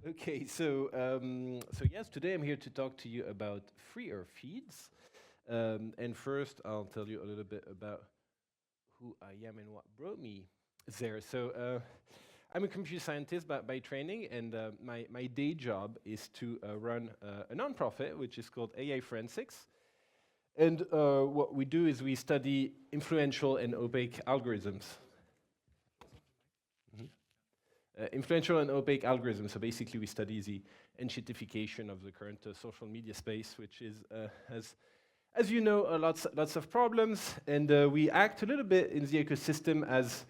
Okay, so yes, today I'm here to talk to you about freer feeds. And first, I'll tell you a little bit about who I am and what brought me there. I'm a computer scientist by training, and my day job is to run a nonprofit, which is called AI Forensics. And what we do is we study influential and opaque algorithms. Influential and opaque algorithms. So basically, we study the enshittification of the current social media space, which is has, as you know, lots of problems, and we act a little bit in the ecosystem as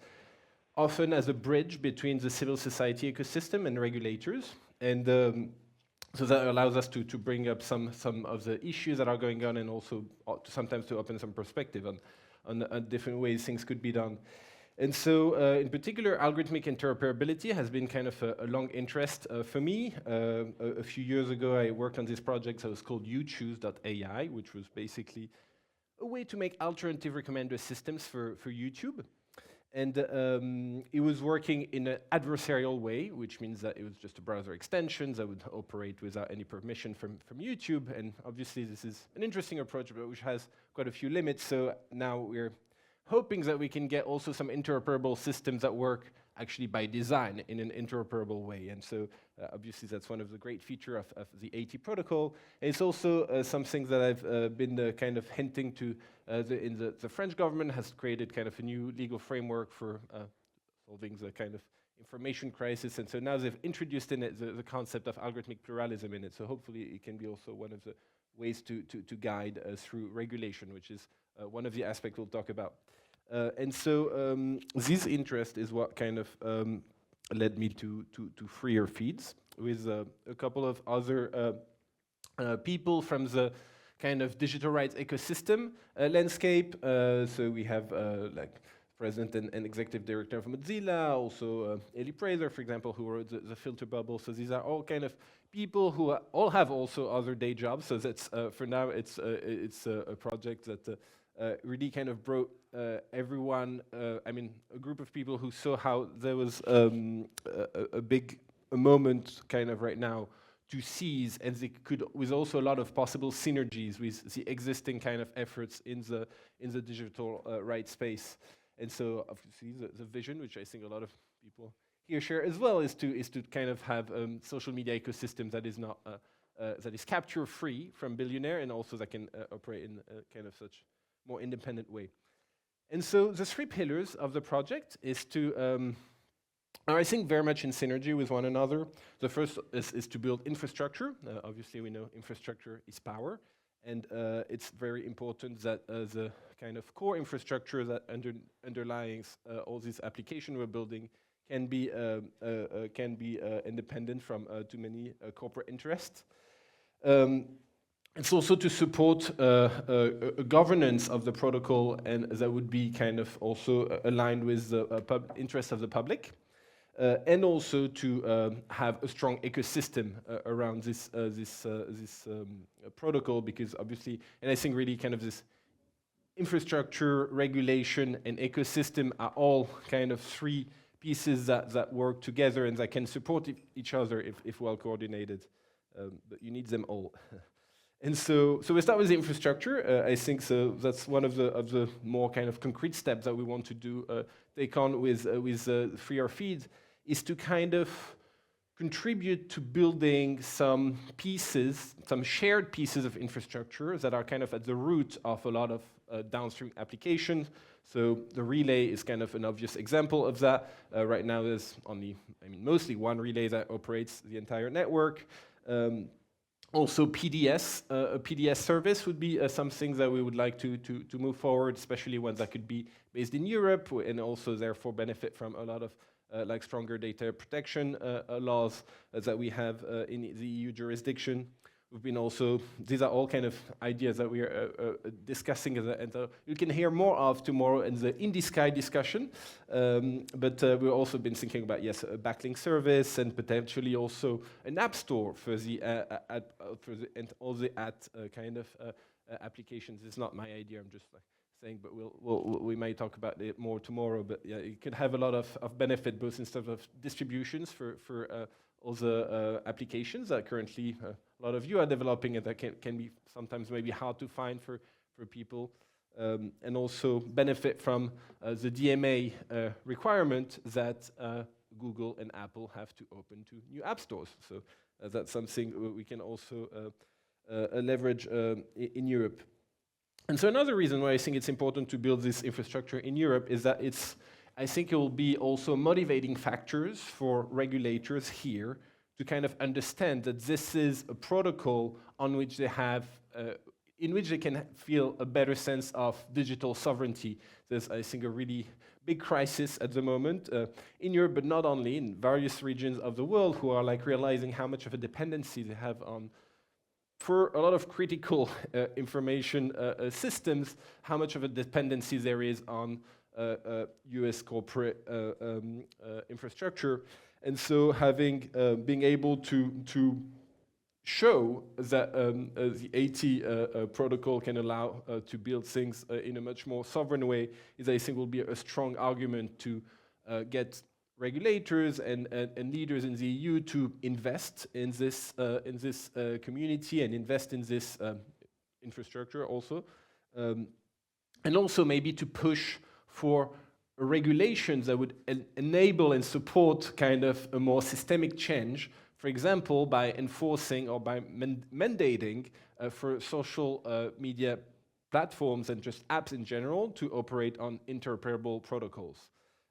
often as a bridge between the civil society ecosystem and regulators, and so that allows us to bring up some of the issues that are going on, and also sometimes to open some perspective on different ways things could be done. And so, in particular, algorithmic interoperability has been kind of a long interest for me. A few years ago, I worked on this project that was called YouChoose.ai, which was basically a way to make alternative recommender systems for YouTube. And it was working in an adversarial way, which means that it was just a browser extension that would operate without any permission from YouTube. And obviously, this is an interesting approach, but which has quite a few limits. So now we're hoping that we can get also some interoperable systems that work actually by design in an interoperable way. And so obviously that's one of the great features of the AT protocol. And it's also something that I've been kind of hinting to. The French government has created kind of a new legal framework for solving the kind of information crisis. And so now they've introduced in it the concept of algorithmic pluralism in it. So hopefully it can be also one of the ways to guide through regulation, which is one of the aspects we'll talk about. And so this interest is what kind of led me to freer feeds with a couple of other people from the kind of digital rights ecosystem landscape. So we have like president and executive director of Mozilla, also Eli Fraser, for example, who wrote the filter bubble. So these are all kind of people who all have also other day jobs. So that's for now it's a project that really kind of brought everyone. I mean, a group of people who saw how there was a big moment kind of right now to seize, and they could, with also a lot of possible synergies with the existing kind of efforts in the digital rights space. And so, obviously, the vision, which I think a lot of people here share as well, is to kind of have social media ecosystem that is not that is capture free from billionaire, and also that can operate in kind of such more independent way. And so, the three pillars of the project is to are, I think, very much in synergy with one another. The first is to build infrastructure. Obviously, we know infrastructure is power, and it's very important that the kind of core infrastructure that underlies all these applications we're building can be independent from too many corporate interests. It's also to support a governance of the protocol, and that would be kind of also aligned with the interest of the public. And also to have a strong ecosystem around this protocol, because obviously, and I think really kind of this infrastructure, regulation, and ecosystem are all kind of three pieces that work together and that can support each other if well coordinated. But you need them all. And so we start with the infrastructure. I think so. That's one of the more kind of concrete steps that we want to do take on with freer feeds, is to kind of contribute to building some pieces, some shared pieces of infrastructure that are kind of at the root of a lot of downstream applications. So the relay is kind of an obvious example of that. Right now there's only, mostly one relay that operates the entire network. Also PDS, a PDS service would be something that we would like to move forward, especially ones that could be based in Europe and also therefore benefit from a lot of like stronger data protection laws that we have in the EU jurisdiction. We've been also, these are all kind of ideas that we are discussing, and you can hear more of tomorrow in the In the Sky discussion. But we've also been thinking about, yes, a backlink service and potentially also an app store for the and all the ad kind of applications. It's not my idea. I'm just like saying, but we might talk about it more tomorrow. But yeah, it could have a lot of benefit, both in terms of distributions for applications that currently a lot of you are developing, and that can be sometimes maybe hard to find for people, and also benefit from the DMA requirement that Google and Apple have to open to new app stores. So that's something we can also leverage in Europe. And so another reason why I think it's important to build this infrastructure in Europe is that I think it will be also motivating factors for regulators here to kind of understand that this is a protocol on which they have, in which they can feel a better sense of digital sovereignty. There's, I think, a really big crisis at the moment in Europe, but not only, in various regions of the world, who are like realizing how much of a dependency they have on, for a lot of critical information systems, how much of a dependency there is on US corporate infrastructure. And so being able to show that the AT protocol can allow to build things in a much more sovereign way is, I think, will be a strong argument to get regulators and leaders in the EU to invest in this community and invest in this infrastructure also, and also maybe to push for regulations that would enable and support kind of a more systemic change. For example, by enforcing or by mandating for social media platforms and just apps in general to operate on interoperable protocols.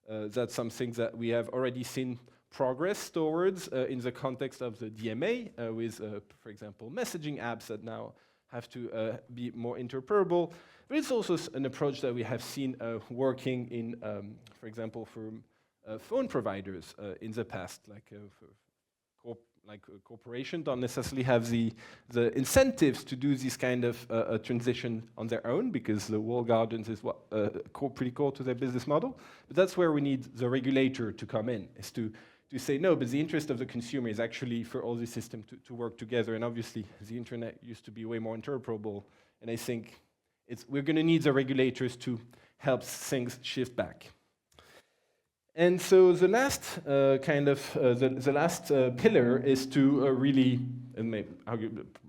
That's something that we have already seen progress towards in the context of the DMA with, for example, messaging apps that now have to be more interoperable. But it's also an approach that we have seen working in, for example, for phone providers in the past, like corporations don't necessarily have the incentives to do this kind of transition on their own, because the walled gardens is pretty core to their business model. But that's where we need the regulator to come in, is to say, no, but the interest of the consumer is actually for all these systems to work together. And obviously, the internet used to be way more interoperable. And I think we're going to need the regulators to help things shift back. And so the last the last pillar is to really, and maybe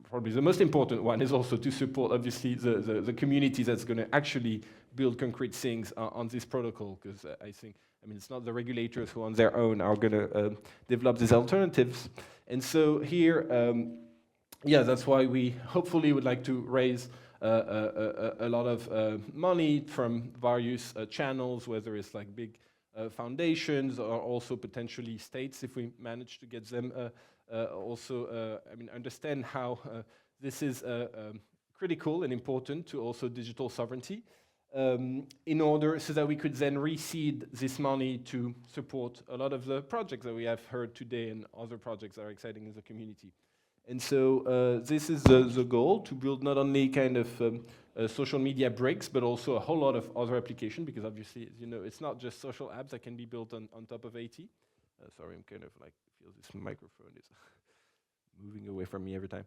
probably the most important one, is also to support, obviously, the community that's going to actually build concrete things on this protocol. Because I think, it's not the regulators who on their own are going to develop these alternatives. And so here, that's why we hopefully would like to raise a lot of money from various channels, whether it's like big foundations or also potentially states, if we manage to get them also, understand how this is critical and important to also digital sovereignty, in order so that we could then reseed this money to support a lot of the projects that we have heard today and other projects that are exciting in the community. And so this is the goal, to build not only kind of social media bricks, but also a whole lot of other applications, because obviously, as you know, it's not just social apps that can be built on top of AT. Sorry, I'm kind of like, feel this microphone is moving away from me every time.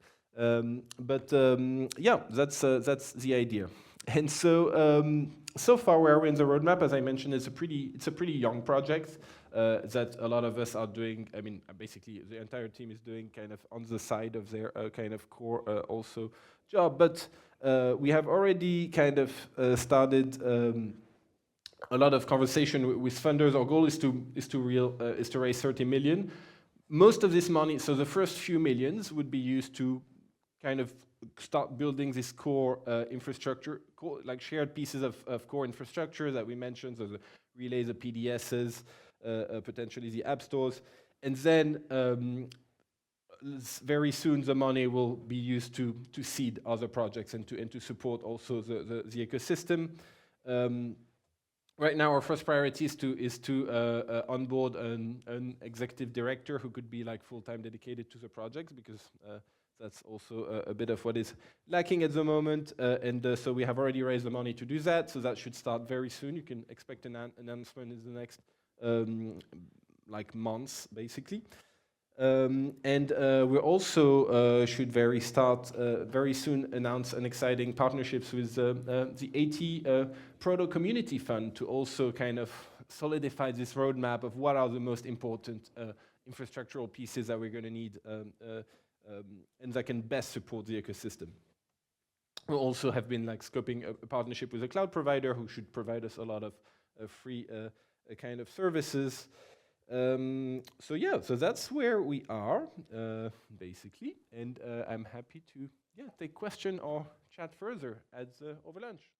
That's the idea. And so, so far where we're in the roadmap, as I mentioned, it's a pretty young project that a lot of us are doing. Basically, the entire team is doing kind of on the side of their kind of core also job. But we have already kind of started a lot of conversation with funders. Our goal is to raise 30 million. Most of this money, so the first few millions, would be used to kind of start building this core infrastructure, like shared pieces of core infrastructure that we mentioned, so the relays, the PDSs, potentially the app stores. And then very soon the money will be used to seed other projects and to support also the ecosystem. Right now, our first priority is to onboard an executive director who could be like full-time dedicated to the projects, because that's also a bit of what is lacking at the moment. So we have already raised the money to do that. So that should start very soon. You can expect an announcement in the next months, basically. We also should very soon announce an exciting partnerships with the AT Proto Community Fund to also kind of solidify this roadmap of what are the most important infrastructural pieces that we're going to need and that can best support the ecosystem. We also have been like scoping a partnership with a cloud provider who should provide us a lot of free kind of services. So yeah, so that's where we are, basically. And I'm happy to take question or chat further over lunch.